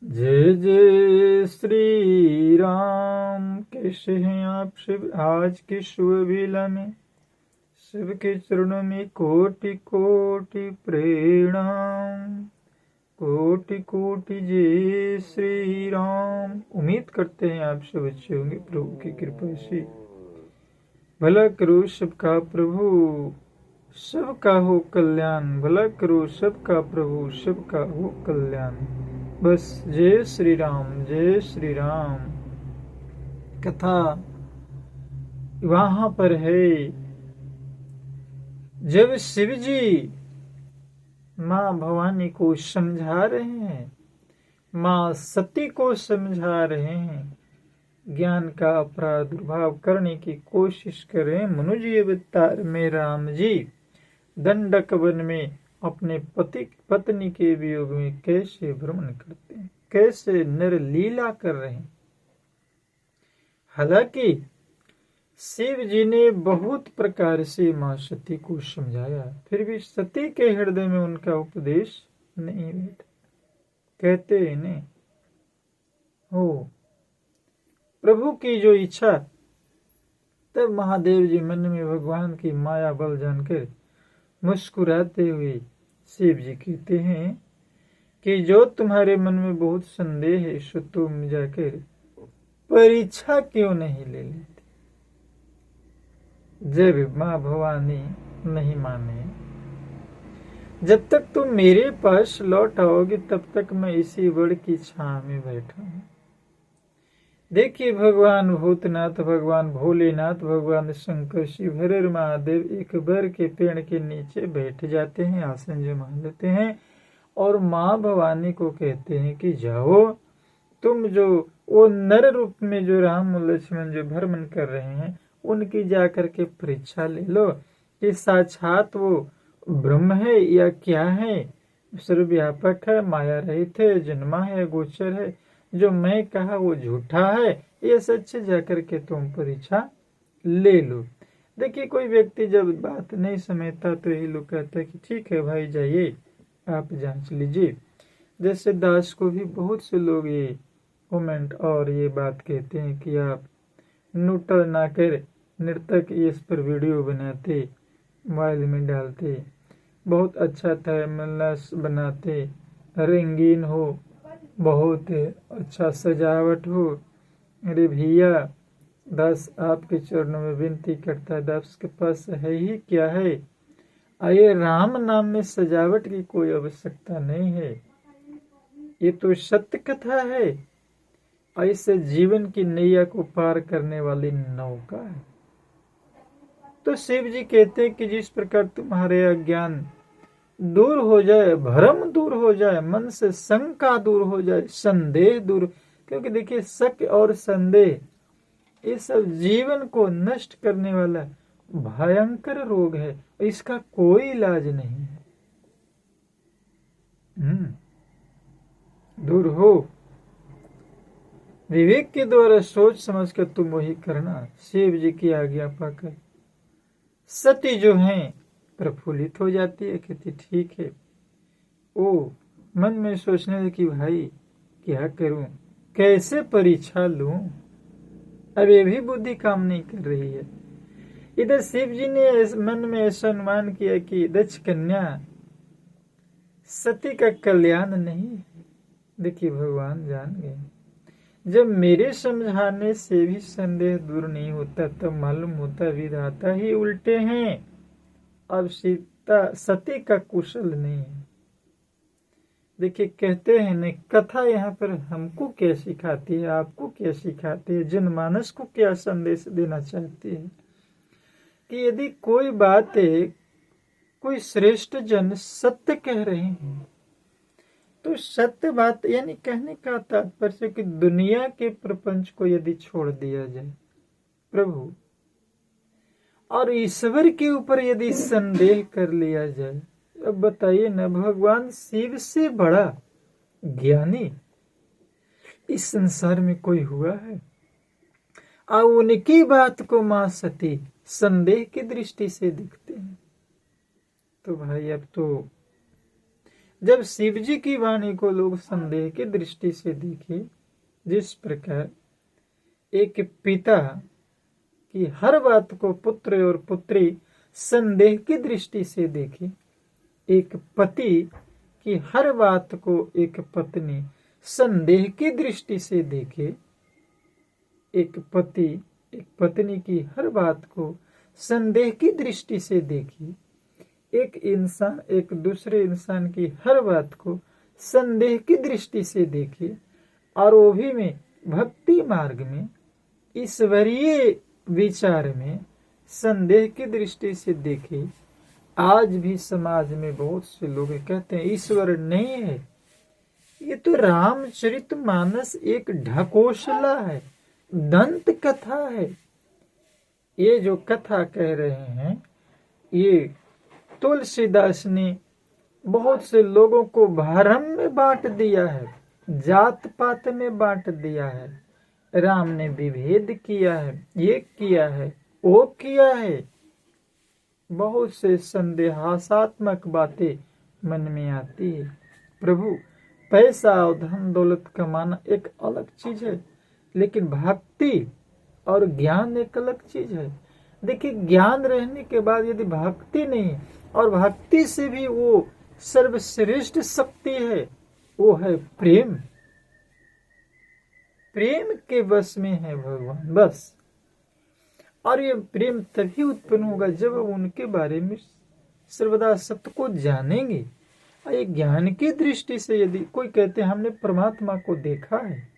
जय जय श्री राम। कैसे हैं आप सब आज के शुभ बेला में? सबके चरणों में कोटि कोटि प्रणाम, कोटि कोटि जय श्री राम। उम्मीद करते हैं आप सब अच्छे होंगे प्रभु की कृपा से। भला करो सबका प्रभु, सबका हो कल्याण। भला करो सबका प्रभु, सबका हो कल्याण। बस जय श्री राम, जय श्री राम। कथा वहां पर है जब शिव जी मां भवानी को समझा रहे हैं, मां सती को समझा रहे हैं, ज्ञान का प्रादुर्भाव करने की कोशिश कर रहे हैं। मनुष्य अवतार में राम जी दंडक वन में अपने पति पत्नी के वियोग में कैसे भ्रमण करते हैं, कैसे नर लीला कर रहे हैं। हालांकि शिव जी ने बहुत प्रकार से मां सती को समझाया, फिर भी सती के हृदय में उनका उपदेश नहीं बैठा। कहते हैं ने हो प्रभु की जो इच्छा, तब महादेव जी मन में भगवान की माया बल जानकर मुस्कुराते हुए शिव जी कहते हैं कि जो तुम्हारे मन में बहुत संदेह है, सो तुम जाकर परीक्षा क्यों नहीं ले लेते? जब मां भवानी नहीं माने, जब तक तुम मेरे पास लौट आओगे तब तक मैं इसी वड़ की छांव में बैठा हूं। देखिए, भगवान भूतनाथ, भगवान भोलेनाथ, भगवान शंकर, शिव हर महादेव एक बर के पेड़ के नीचे बैठ जाते हैं, आसन जमा लेते हैं और मां भवानी को कहते हैं कि जाओ, तुम जो वो नर रूप में जो राम लक्ष्मण जो भ्रमण कर रहे हैं, उनकी जाकर के परीक्षा ले लो कि साक्षात वो ब्रह्म है या क्या है, सर्वव्यापक है, माया रहित है, जन्मा है, गोचर है, जो मैं कहा वो झूठा है, ये सच जाकर के तुम परीक्षा ले लो। देखिए, कोई व्यक्ति जब बात नहीं समझता तो यही लोग कहता है कि ठीक है भाई, जाइए आप जांच लीजिए। जैसे दास को भी बहुत से लोग ये कमेंट और ये बात कहते हैं कि आप नूटल ना कर नृतक इस पर वीडियो बनाते, मोबाइल में डालते, बहुत अच्छा था, मल्लास बनाते, रंगीन हो, बहुत अच्छा सजावट हो। अरे भैया, दास आपके चरणों में विनती करता है, दास के पास है ही क्या है? आये राम नाम में सजावट की कोई आवश्यकता नहीं है, ये तो सत्य कथा है। ऐसे जीवन की नैया को पार करने वाली नौका है। तो शिव जी कहते हैं कि जिस प्रकार तुम्हारे अज्ञान दूर हो जाए, भ्रम दूर हो जाए, मन से शंका दूर हो जाए, संदेह दूर, क्योंकि देखिए शक और संदेह ये सब जीवन को नष्ट करने वाला भयंकर रोग है, इसका कोई इलाज नहीं है। दूर हो, विवेक के द्वारा सोच समझ कर तुम वही करना। शिव जी की आज्ञा पाकर सती जो हैं प्रफुल्लित हो जाती है, कहती ठीक है। ओ मन में सोचने लगी कि भाई क्या करूं, कैसे परीक्षा लूं, अब ये भी बुद्धि काम नहीं कर रही है। इधर शिव जी ने मन में ऐसा अनुमान किया कि दक्ष कन्या सती का कल्याण नहीं है। देखिए, भगवान जान गए, जब मेरे समझाने से भी संदेह दूर नहीं होता तब मालूम होता विधाता ही उल्टे हैं। अब सीता सती का कुशल नहीं है। देखिए, कहते हैं न, कथा यहाँ पर हमको क्या सिखाती है, आपको क्या सिखाती है, जनमानस को क्या संदेश देना चाहती है कि यदि कोई बात कोई श्रेष्ठ जन सत्य कह रहे हैं तो सत्य बात, यानी कहने का तात्पर्य कि दुनिया के प्रपंच को यदि छोड़ दिया जाए, प्रभु और ईश्वर के ऊपर यदि संदेह कर लिया जाए, अब बताइए ना, भगवान शिव से बड़ा ज्ञानी इस संसार में कोई हुआ है? और उनकी बात को मां सती संदेह की दृष्टि से देखते हैं। तो भाई, अब तो जब शिव जी की वाणी को लोग संदेह की दृष्टि से देखे, जिस प्रकार एक पिता की हर बात को पुत्र और पुत्री संदेह की दृष्टि से देखे, एक पति की हर बात को एक पत्नी संदेह की दृष्टि से देखे, एक पति एक पत्नी की हर बात को संदेह की दृष्टि से देखे, एक इंसान एक दूसरे इंसान की हर बात को संदेह की दृष्टि से देखे, और वो भी में भक्ति मार्ग में, ईश्वरीय विचार में संदेह की दृष्टि से देखे। आज भी समाज में बहुत से लोग कहते हैं ईश्वर नहीं है। ये तो रामचरितमानस एक ढकोसला है, दंत कथा है। ये जो कथा कह रहे हैं, ये तुलसीदास ने बहुत से लोगों को भरम में बांट दिया है, जात पात में बांट दिया है। राम ने विभेद किया है, ये किया है, वो किया है। बहुत से संदेहात्मक बातें मन में आती है। प्रभु, पैसा और धन दौलत कमाना एक अलग चीज है, लेकिन भक्ति और ज्ञान एक अलग चीज है। देखिए, ज्ञान रहने के बाद यदि भक्ति नहीं, और भक्ति से भी वो सर्वश्रेष्ठ शक्ति है, वो है प्रेम। प्रेम के वश में है भगवान, बस। और ये प्रेम तभी उत्पन्न होगा जब उनके बारे में सर्वदा सत्य को जानेंगे। ये ज्ञान की दृष्टि से यदि कोई कहते हैं हमने परमात्मा को देखा है,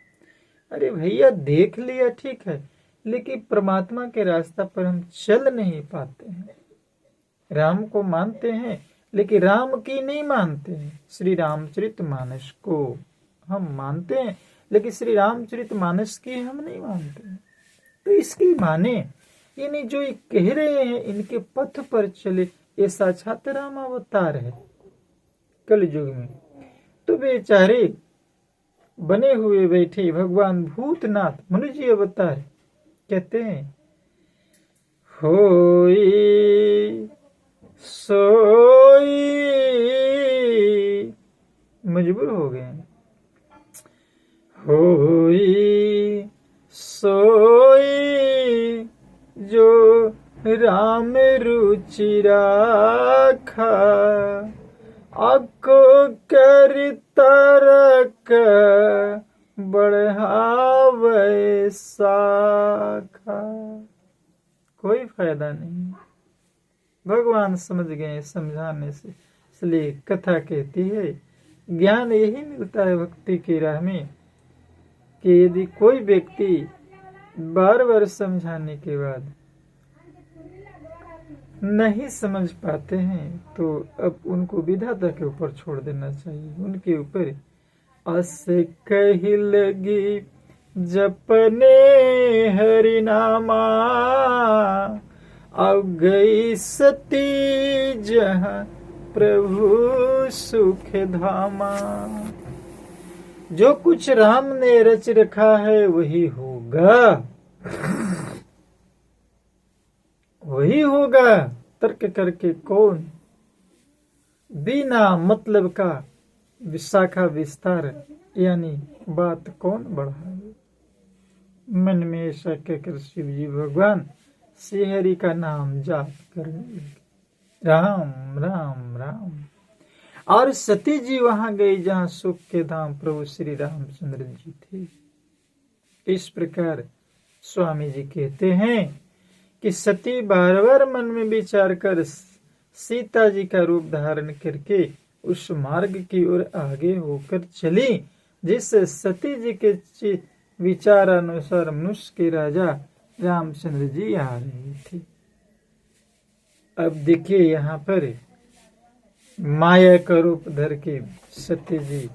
अरे भैया देख लिया ठीक है, लेकिन परमात्मा के रास्ता पर हम चल नहीं पाते हैं। राम को मानते हैं लेकिन राम की नहीं मानते हैं। श्री रामचरितमानस को हम मानते हैं लेकिन श्री रामचरितमानस की हम नहीं मानते हैं। तो इसकी माने यानी जो ये कह रहे हैं इनके पथ पर चले, ये साक्षात राम अवतार है कलयुग में। तो बेचारे बने हुए बैठे भगवान भूतनाथ मनुष्य अवतार कहते हैं, होई सोई, मजबूर हो गए, होई सोई जो राम रुचि राखा, आको कर तरक बढ़ावे साखा। कोई फायदा नहीं। भगवान समझ गए समझाने से, इसलिए कथा कहती है ज्ञान यही मिलता है भक्ति की राह में, कि यदि कोई व्यक्ति बार बार समझाने के बाद नहीं समझ पाते हैं तो अब उनको विधाता के ऊपर छोड़ देना चाहिए। उनके ऊपर अस कही लगी जपने हरि नामा, अब गई सती जहाँ प्रभु सुख धामा। जो कुछ राम ने रच रखा है वही होगा, वही होगा। तर्क करके कौन बिना मतलब का विशाखा विस्तार यानी बात कौन बढ़ाए। मन में ऐसा कहकर शिव जी भगवान श्री हरि का नाम जाप करने लगे, राम राम राम। और सती जी वहां गई जहां सुख के धाम प्रभु श्री रामचंद्र जी थे। इस प्रकार स्वामी जी कहते हैं कि सती बार बार मन में विचार कर सीता जी का रूप धारण करके उस मार्ग की ओर आगे होकर चली जिससे सती जी के विचार अनुसार मनुष्य के राजा रामचंद्र जी आ रहे थे। अब देखिए यहाँ पर माया का रूप धर के सत्य जी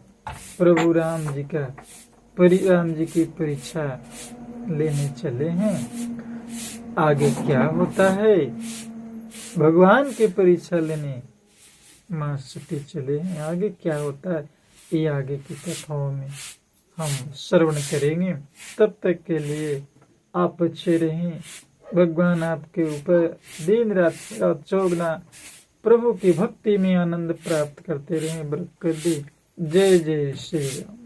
प्रभु राम जी की परीक्षा लेने चले हैं। आगे क्या होता है, भगवान की परीक्षा लेने मां सती चले हैं। आगे क्या होता है ये आगे की कथाओं में हम श्रवण करेंगे। तब तक के लिए आप अच्छे रहें। भगवान आपके ऊपर दिन रात चौगुना प्रभु की भक्ति में आनंद प्राप्त करते रहें। बरकत दे। जय जय श्री राम।